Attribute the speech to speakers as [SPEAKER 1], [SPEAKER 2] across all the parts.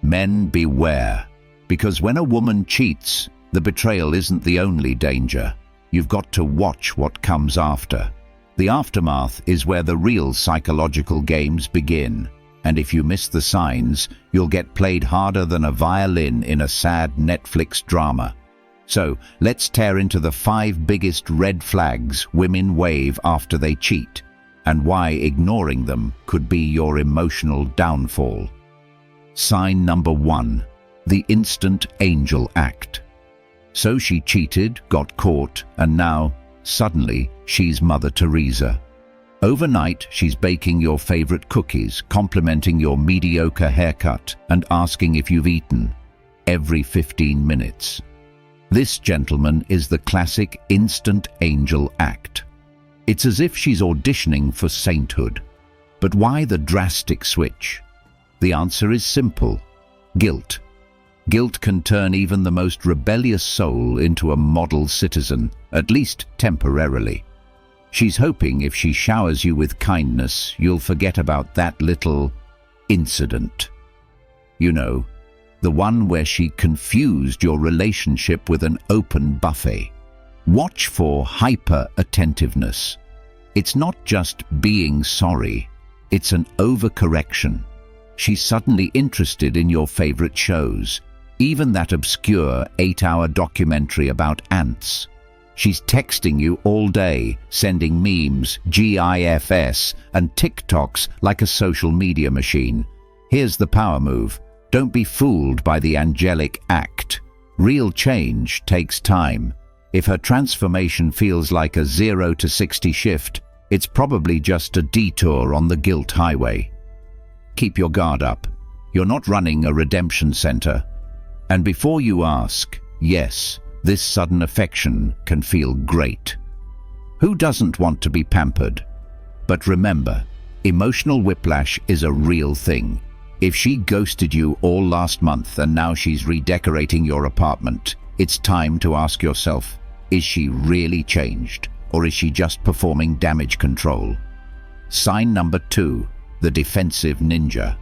[SPEAKER 1] Men beware, because when a woman cheats, the betrayal isn't the only danger. You've got to watch what comes after. The aftermath is where the real psychological games begin, and if you miss the signs, you'll get played harder than a violin in a sad Netflix drama. So, let's tear into the 5 biggest red flags women wave after they cheat, and why ignoring them could be your emotional downfall. Sign number 1. The instant angel act. So she cheated, got caught, and now, suddenly, she's Mother Teresa. Overnight, she's baking your favorite cookies, complimenting your mediocre haircut, and asking if you've eaten every 15 minutes. This, gentleman, is the classic instant angel act. It's as if she's auditioning for sainthood. But why the drastic switch? The answer is simple: guilt. Guilt can turn even the most rebellious soul into a model citizen, at least temporarily. She's hoping if she showers you with kindness, you'll forget about that little incident. You know, the one where she confused your relationship with an open buffet. Watch for hyper-attentiveness. It's not just being sorry, it's an overcorrection. She's suddenly interested in your favorite shows, even that obscure 8-hour documentary about ants. She's texting you all day, sending memes, GIFs, and TikToks like a social media machine. Here's the power move. Don't be fooled by the angelic act. Real change takes time. If her transformation feels like a 0 to 60 shift, it's probably just a detour on the guilt highway. Keep your guard up. You're not running a redemption center. And before you ask, yes, this sudden affection can feel great. Who doesn't want to be pampered? But remember, emotional whiplash is a real thing. If she ghosted you all last month and now she's redecorating your apartment, it's time to ask yourself, is she really changed, or is she just performing damage control? Sign number 2, the defensive ninja.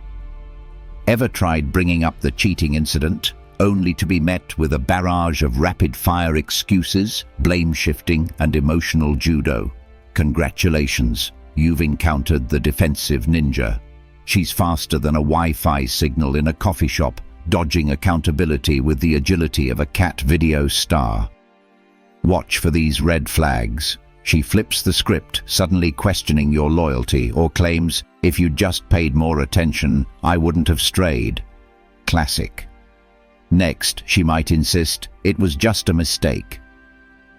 [SPEAKER 1] Ever tried bringing up the cheating incident, only to be met with a barrage of rapid-fire excuses, blame-shifting, and emotional judo? Congratulations, you've encountered the defensive ninja. She's faster than a Wi-Fi signal in a coffee shop, dodging accountability with the agility of a cat video star. Watch for these red flags. She flips the script, suddenly questioning your loyalty, or claims, if you'd just paid more attention, I wouldn't have strayed. Classic. Next, she might insist, it was just a mistake.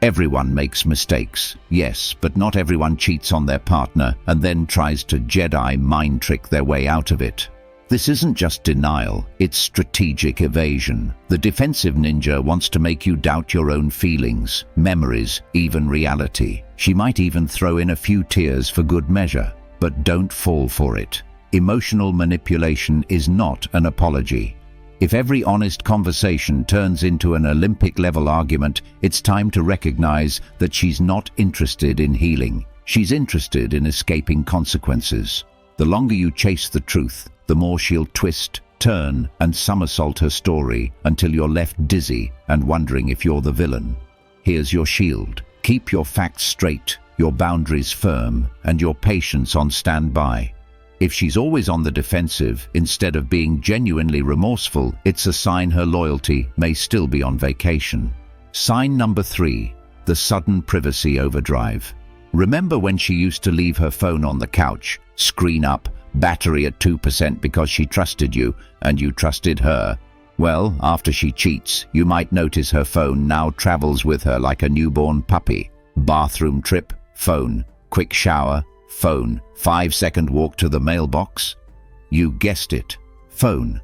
[SPEAKER 1] Everyone makes mistakes, yes, but not everyone cheats on their partner and then tries to Jedi mind trick their way out of it. This isn't just denial, it's strategic evasion. The defensive ninja wants to make you doubt your own feelings, memories, even reality. She might even throw in a few tears for good measure, but don't fall for it. Emotional manipulation is not an apology. If every honest conversation turns into an Olympic-level argument, it's time to recognize that she's not interested in healing. She's interested in escaping consequences. The longer you chase the truth, the more she'll twist, turn, and somersault her story until you're left dizzy and wondering if you're the villain. Here's your shield. Keep your facts straight, your boundaries firm, and your patience on standby. If she's always on the defensive, instead of being genuinely remorseful, it's a sign her loyalty may still be on vacation. Sign number 3, the sudden privacy overdrive. Remember when she used to leave her phone on the couch, screen up, battery at 2% because she trusted you, and you trusted her? Well, after she cheats, you might notice her phone now travels with her like a newborn puppy. Bathroom trip, phone. Quick shower, phone. 5-second walk to the mailbox. You guessed it, phone.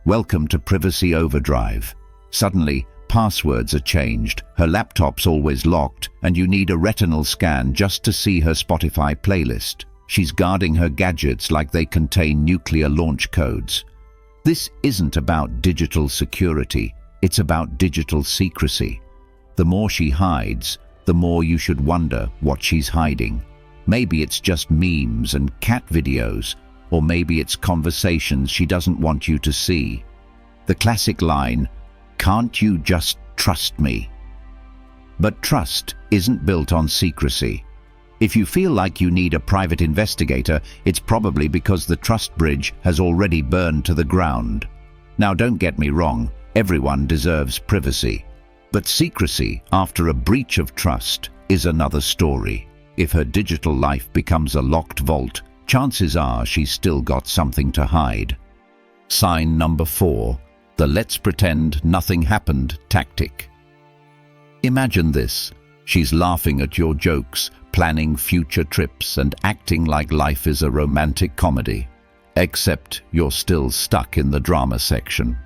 [SPEAKER 1] Welcome to privacy overdrive. Suddenly, passwords are changed, her laptop's always locked, and you need a retinal scan just to see her Spotify playlist. She's guarding her gadgets like they contain nuclear launch codes. This isn't about digital security, it's about digital secrecy. The more she hides, the more you should wonder what she's hiding. Maybe it's just memes and cat videos, or maybe it's conversations she doesn't want you to see. The classic line, "Can't you just trust me?" But trust isn't built on secrecy. If you feel like you need a private investigator, it's probably because the trust bridge has already burned to the ground. Now, don't get me wrong, everyone deserves privacy. But secrecy after a breach of trust is another story. If her digital life becomes a locked vault, chances are she's still got something to hide. Sign number 4, the let's pretend nothing happened tactic. Imagine this. She's laughing at your jokes, planning future trips, and acting like life is a romantic comedy. Except you're still stuck in the drama section.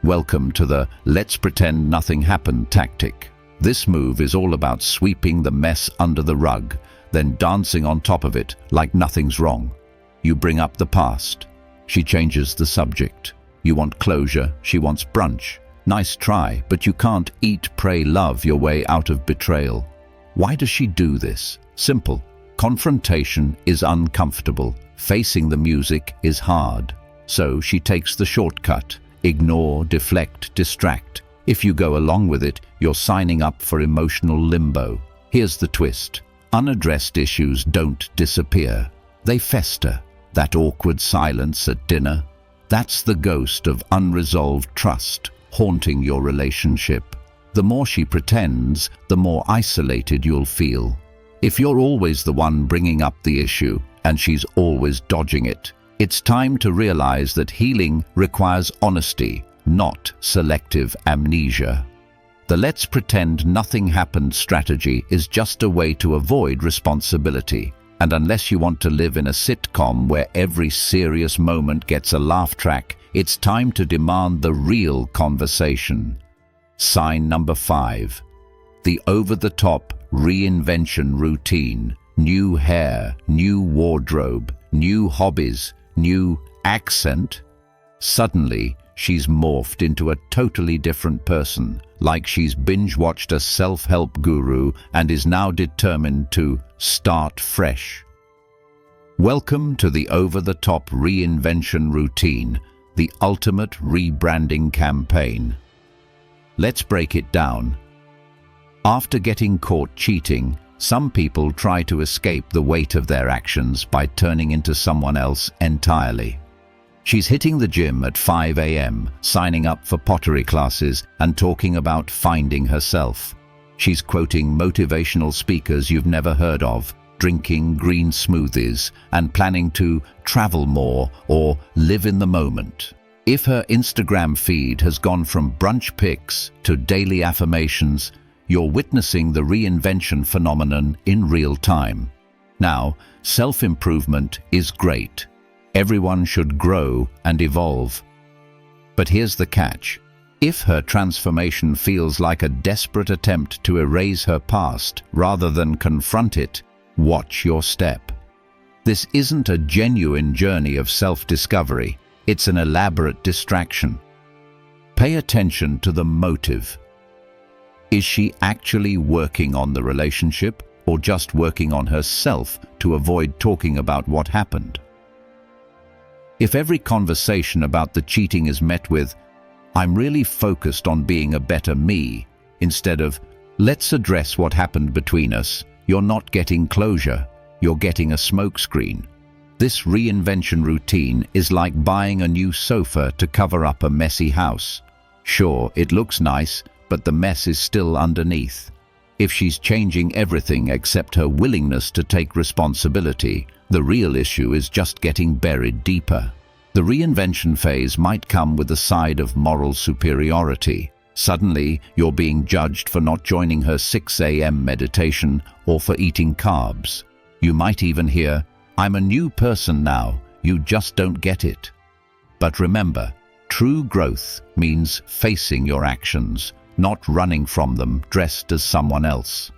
[SPEAKER 1] Welcome to the let's pretend nothing happened tactic. This move is all about sweeping the mess under the rug, then dancing on top of it like nothing's wrong. You bring up the past. She changes the subject. You want closure, she wants brunch. Nice try, but you can't eat, pray, love your way out of betrayal. Why does she do this? Simple. Confrontation is uncomfortable. Facing the music is hard. So she takes the shortcut. Ignore, deflect, distract. If you go along with it, you're signing up for emotional limbo. Here's the twist. Unaddressed issues don't disappear. They fester. That awkward silence at dinner, that's the ghost of unresolved trust haunting your relationship. The more she pretends, the more isolated you'll feel. If you're always the one bringing up the issue and she's always dodging it, it's time to realize that healing requires honesty, not selective amnesia. The let's pretend nothing happened strategy is just a way to avoid responsibility. And unless you want to live in a sitcom where every serious moment gets a laugh track, it's time to demand the real conversation. Sign number 5. The over-the-top reinvention routine. New hair, new wardrobe, new hobbies, new accent. Suddenly, she's morphed into a totally different person, like she's binge-watched a self-help guru and is now determined to start fresh. Welcome to the over-the-top reinvention routine, the ultimate rebranding campaign. Let's break it down. After getting caught cheating, some people try to escape the weight of their actions by turning into someone else entirely. She's hitting the gym at 5 a.m., signing up for pottery classes and talking about finding herself. She's quoting motivational speakers you've never heard of, drinking green smoothies, and planning to travel more or live in the moment. If her Instagram feed has gone from brunch pics to daily affirmations, you're witnessing the reinvention phenomenon in real time. Now, self-improvement is great. Everyone should grow and evolve. But here's the catch. If her transformation feels like a desperate attempt to erase her past rather than confront it, watch your step. This isn't a genuine journey of self-discovery. It's an elaborate distraction. Pay attention to the motive. Is she actually working on the relationship or just working on herself to avoid talking about what happened? If every conversation about the cheating is met with, "I'm really focused on being a better me," instead of, "Let's address what happened between us," you're not getting closure, you're getting a smokescreen. This reinvention routine is like buying a new sofa to cover up a messy house. Sure, it looks nice, but the mess is still underneath. If she's changing everything except her willingness to take responsibility, the real issue is just getting buried deeper. The reinvention phase might come with a side of moral superiority. Suddenly, you're being judged for not joining her 6 a.m. meditation or for eating carbs. You might even hear, "I'm a new person now, you just don't get it." But remember, true growth means facing your actions, not running from them dressed as someone else.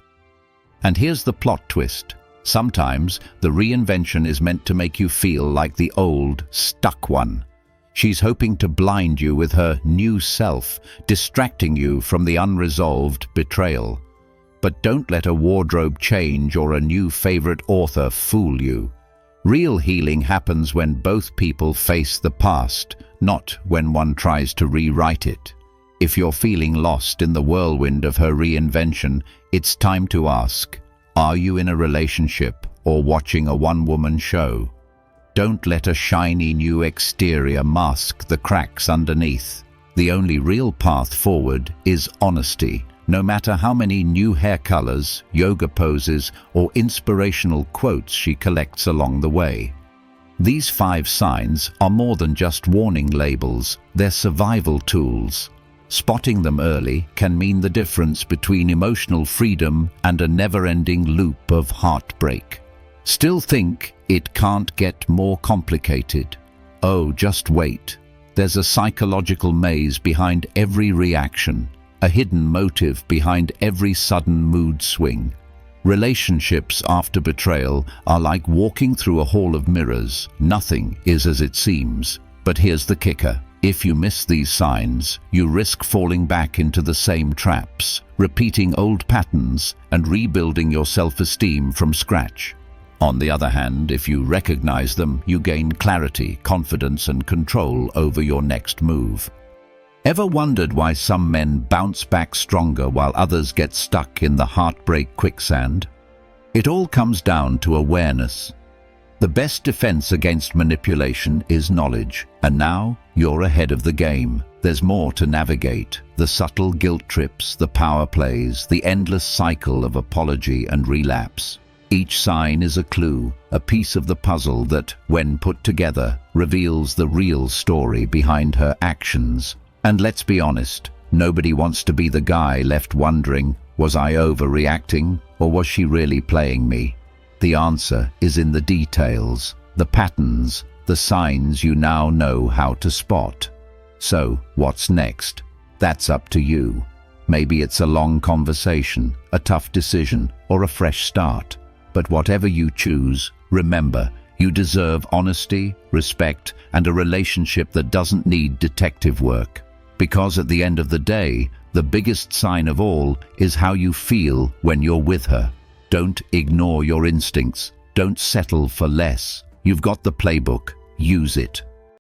[SPEAKER 1] And here's the plot twist. Sometimes the reinvention is meant to make you feel like the old, stuck one. She's hoping to blind you with her new self, distracting you from the unresolved betrayal. But don't let a wardrobe change or a new favorite author fool you. Real healing happens when both people face the past, not when one tries to rewrite it. If you're feeling lost in the whirlwind of her reinvention, it's time to ask, are you in a relationship or watching a one-woman show? Don't let a shiny new exterior mask the cracks underneath. The only real path forward is honesty. No matter how many new hair colors, yoga poses, or inspirational quotes she collects along the way. These 5 signs are more than just warning labels, they're survival tools. Spotting them early can mean the difference between emotional freedom and a never-ending loop of heartbreak. Still think it can't get more complicated? Oh, just wait. There's a psychological maze behind every reaction, a hidden motive behind every sudden mood swing. Relationships after betrayal are like walking through a hall of mirrors. Nothing is as it seems. But here's the kicker. If you miss these signs, you risk falling back into the same traps, repeating old patterns and rebuilding your self-esteem from scratch. On the other hand, if you recognize them, you gain clarity, confidence, and control over your next move. Ever wondered why some men bounce back stronger while others get stuck in the heartbreak quicksand? It all comes down to awareness. The best defense against manipulation is knowledge, and now you're ahead of the game. There's more to navigate. The subtle guilt trips, the power plays, the endless cycle of apology and relapse. Each sign is a clue, a piece of the puzzle that, when put together, reveals the real story behind her actions. And let's be honest, nobody wants to be the guy left wondering, was I overreacting, or was she really playing me? The answer is in the details, the patterns, the signs you now know how to spot. So, what's next? That's up to you. Maybe it's a long conversation, a tough decision, or a fresh start. But whatever you choose, remember, you deserve honesty, respect, and a relationship that doesn't need detective work. Because at the end of the day, the biggest sign of all is how you feel when you're with her. Don't ignore your instincts. Don't settle for less. You've got the playbook. Use it.